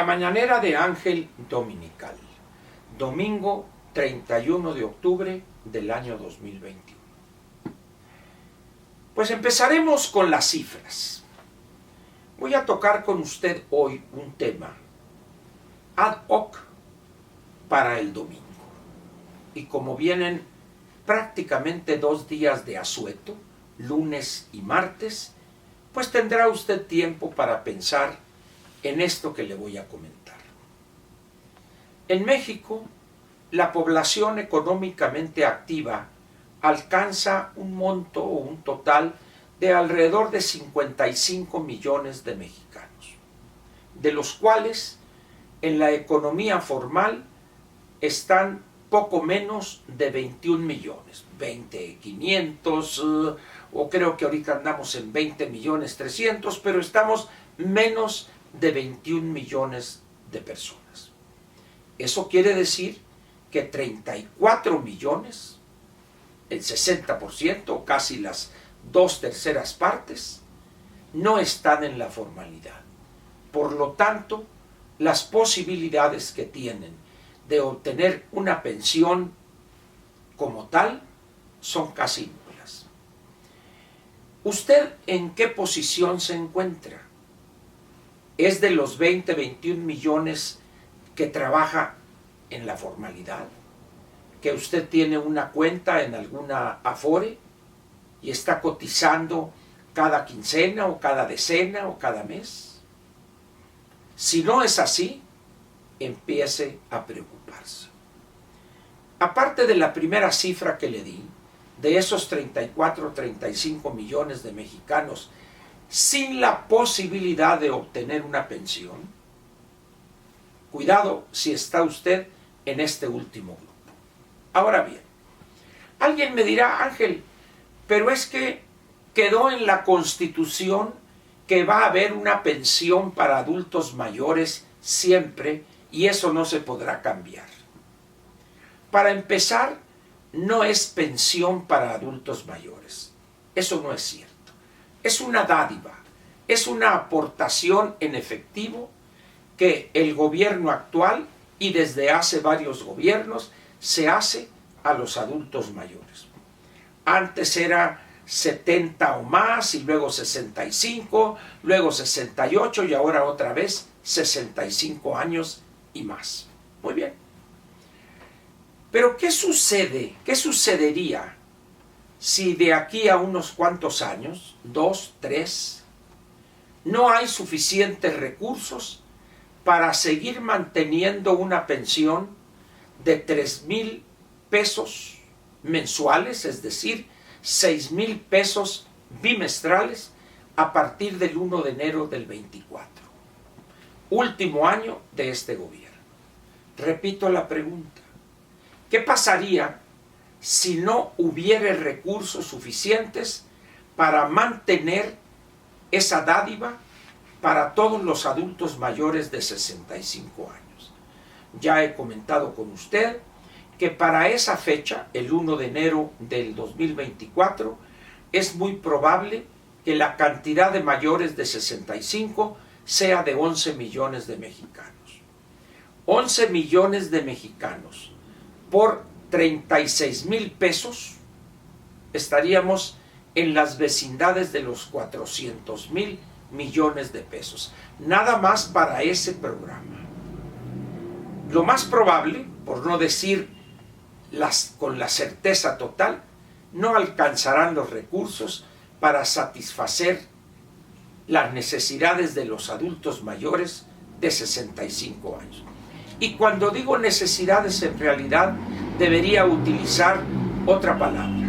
mañanera de Ángel Dominical, domingo 31 de octubre del año 2021. Pues empezaremos con las cifras. Voy a tocar con usted hoy un tema ad hoc para el domingo. Y como vienen prácticamente 2 días de asueto, lunes y martes, pues tendrá usted tiempo para pensar en esto que le voy a comentar. En México, la población económicamente activa alcanza un monto o un total de alrededor de 55 millones de mexicanos, de los cuales en la economía formal están poco menos de 21 millones, 20.500, o creo que ahorita andamos en 20.300.000, pero estamos menos de 21 millones de personas. Eso quiere decir que 34 millones, el 60%, o casi las 2/3 partes, no están en la formalidad. Por lo tanto, las posibilidades que tienen de obtener una pensión como tal son casi nulas. ¿Usted en qué posición se encuentra? ¿Es de los 21 millones que trabaja en la formalidad? ¿Que usted tiene una cuenta en alguna Afore y está cotizando cada quincena o cada decena o cada mes? Si no es así, empiece a preocuparse. Aparte de la primera cifra que le di, de esos 34 o 35 millones de mexicanos sin la posibilidad de obtener una pensión, cuidado si está usted en este último grupo. Ahora bien, alguien me dirá, Ángel, pero es que quedó en la Constitución que va a haber una pensión para adultos mayores siempre y eso no se podrá cambiar. Para empezar, no es pensión para adultos mayores. Eso no es cierto. Es una dádiva, es una aportación en efectivo que el gobierno actual y desde hace varios gobiernos se hace a los adultos mayores. Antes era 70 o más y luego 65, luego 68 y ahora otra vez 65 años y más. Muy bien. Pero ¿qué sucede? ¿Qué sucedería si de aquí a unos cuantos años, 2, 3, no hay suficientes recursos para seguir manteniendo una pensión de 3,000 pesos mensuales, es decir, 6,000 pesos bimestrales a partir del 1 de enero del 24, último año de este gobierno? Repito la pregunta, ¿qué pasaría si no hubiera recursos suficientes para mantener esa dádiva para todos los adultos mayores de 65 años? Ya he comentado con usted que para esa fecha, el 1 de enero del 2024, es muy probable que la cantidad de mayores de 65 sea de 11 millones de mexicanos. 11 millones de mexicanos por 36,000 pesos, estaríamos en las vecindades de los 400,000 millones de pesos. Nada más para ese programa. Lo más probable, por no decir con la certeza total, no alcanzarán los recursos para satisfacer las necesidades de los adultos mayores de 65 años. Y cuando digo necesidades, en realidad debería utilizar otra palabra,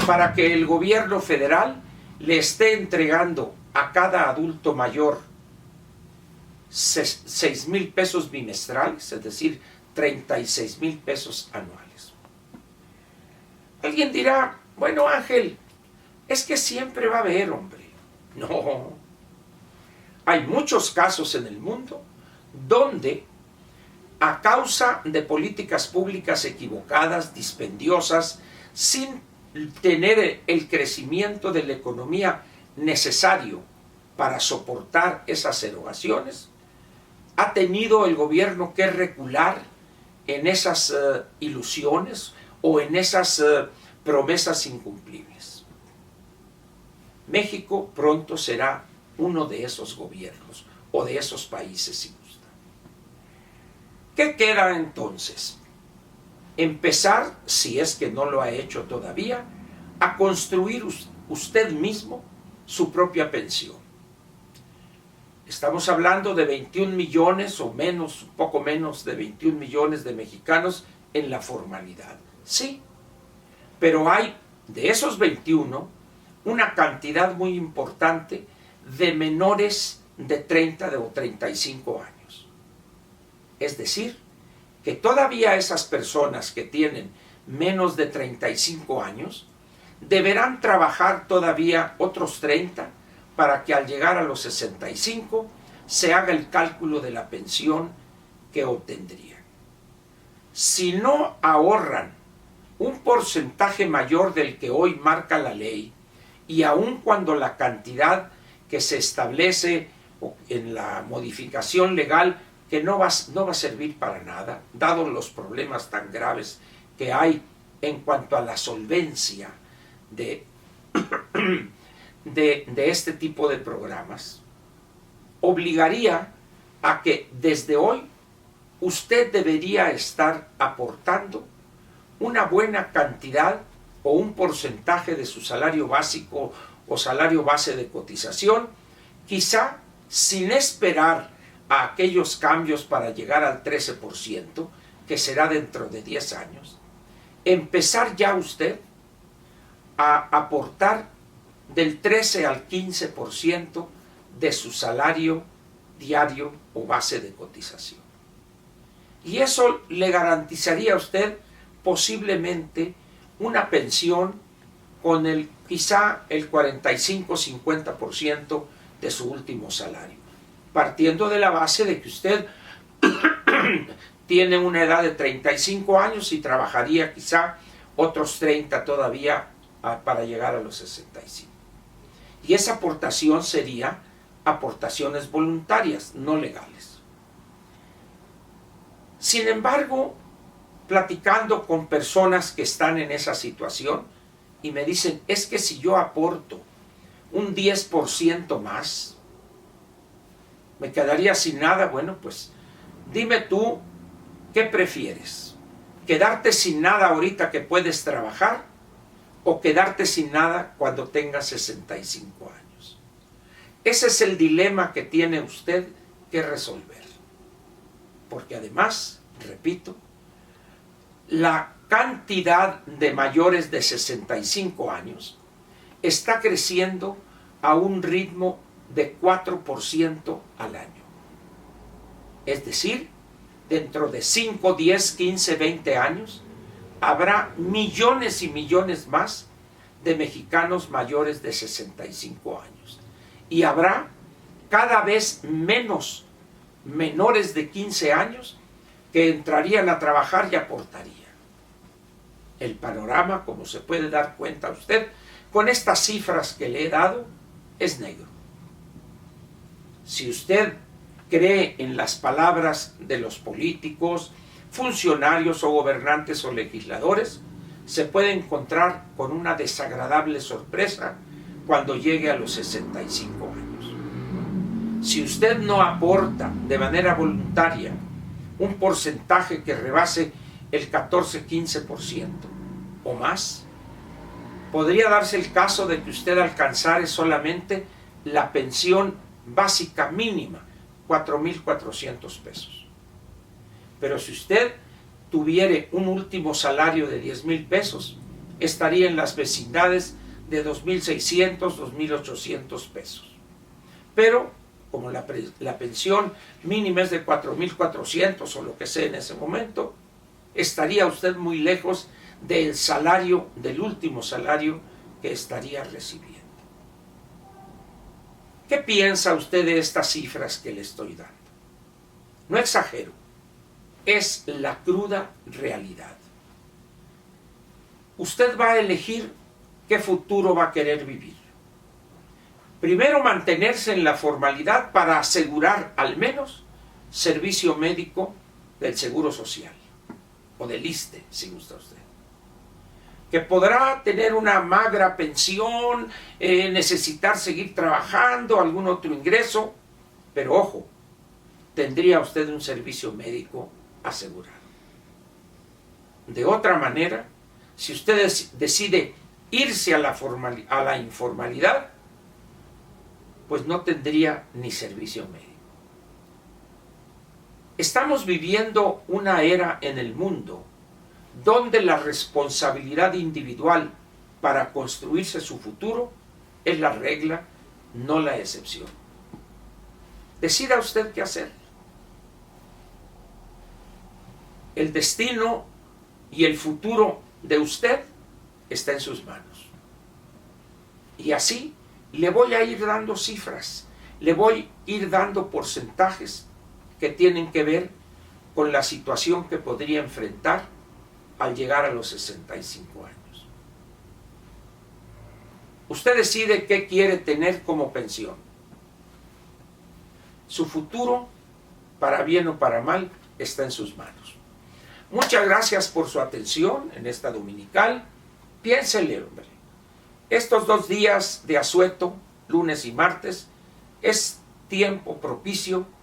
para que el gobierno federal le esté entregando a cada adulto mayor 6,000 pesos bimestrales, es decir, 36,000 pesos anuales. Alguien dirá, bueno, Ángel, es que siempre va a haber, hombre. No. Hay muchos casos en el mundo donde, a causa de políticas públicas equivocadas, dispendiosas, sin tener el crecimiento de la economía necesario para soportar esas erogaciones, ha tenido el gobierno que recular en esas ilusiones o en esas promesas incumplibles. México pronto será uno de esos gobiernos o de esos países, si gusta. ¿Qué queda entonces? Empezar, si es que no lo ha hecho todavía, a construir usted mismo su propia pensión. Estamos hablando de 21 millones o menos, un poco menos de 21 millones de mexicanos en la formalidad. Sí, pero hay de esos 21 una cantidad muy importante de menores de 30 o 35 años. Es decir, que todavía esas personas que tienen menos de 35 años deberán trabajar todavía otros 30 para que al llegar a los 65 se haga el cálculo de la pensión que obtendrían. Si no ahorran un porcentaje mayor del que hoy marca la ley, y aun cuando la cantidad que se establece en la modificación legal, que no va a servir para nada, dados los problemas tan graves que hay en cuanto a la solvencia de este tipo de programas, obligaría a que desde hoy usted debería estar aportando una buena cantidad o un porcentaje de su salario básico o salario base de cotización, quizá sin esperar a aquellos cambios para llegar al 13%, que será dentro de 10 años, empezar ya usted a aportar del 13 al 15% de su salario diario o base de cotización. Y eso le garantizaría a usted posiblemente una pensión con quizá el 45-50% de su último salario, partiendo de la base de que usted tiene una edad de 35 años y trabajaría quizá otros 30 todavía para llegar a los 65. Y esa aportación sería aportaciones voluntarias, no legales. Sin embargo, platicando con personas que están en esa situación y me dicen, es que si yo aporto un 10% más, me quedaría sin nada. Bueno, pues dime tú, ¿qué prefieres? ¿Quedarte sin nada ahorita que puedes trabajar o quedarte sin nada cuando tengas 65 años? Ese es el dilema que tiene usted que resolver. Porque además, repito, la cantidad de mayores de 65 años está creciendo a un ritmo de 4% al año. Es decir, dentro de 5, 10, 15, 20 años, habrá millones y millones más de mexicanos mayores de 65 años. Y habrá cada vez menos menores de 15 años que entrarían a trabajar y aportarían. El panorama, como se puede dar cuenta usted, con estas cifras que le he dado, es negro. Si usted cree en las palabras de los políticos, funcionarios o gobernantes o legisladores, se puede encontrar con una desagradable sorpresa cuando llegue a los 65 años. Si usted no aporta de manera voluntaria un porcentaje que rebase el 14-15% o más, podría darse el caso de que usted alcanzare solamente la pensión básica mínima, 4,400 pesos. Pero si usted tuviere un último salario de 10,000 pesos, estaría en las vecindades de 2,600, 2,800 pesos. Pero como la pensión mínima es de 4,400 o lo que sea en ese momento, estaría usted muy lejos del salario, del último salario que estaría recibiendo. ¿Qué piensa usted de estas cifras que le estoy dando? No exagero, es la cruda realidad. Usted va a elegir qué futuro va a querer vivir. Primero, mantenerse en la formalidad para asegurar al menos servicio médico del Seguro Social o del ISSSTE, si gusta usted, que podrá tener una magra pensión, necesitar seguir trabajando, algún otro ingreso, pero ojo, tendría usted un servicio médico asegurado. De otra manera, si usted decide irse a la informalidad, pues no tendría ni servicio médico. Estamos viviendo una era en el mundo donde la responsabilidad individual para construirse su futuro es la regla, no la excepción. Decida usted qué hacer. El destino y el futuro de usted está en sus manos. Y así le voy a ir dando cifras, le voy a ir dando porcentajes que tienen que ver con la situación que podría enfrentar al llegar a los 65 años. Usted decide qué quiere tener como pensión. Su futuro, para bien o para mal, está en sus manos. Muchas gracias por su atención en esta dominical. Piénsele, hombre. Estos 2 días de asueto, lunes y martes, es tiempo propicio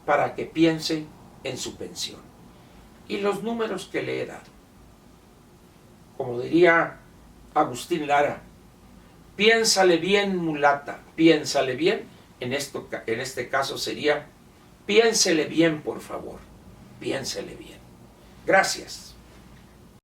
para que piense en su pensión. Y los números que le he dado. Como diría Agustín Lara, piénsale bien, mulata, piénsale bien. En este caso sería, piénsele bien, por favor, piénsele bien. Gracias.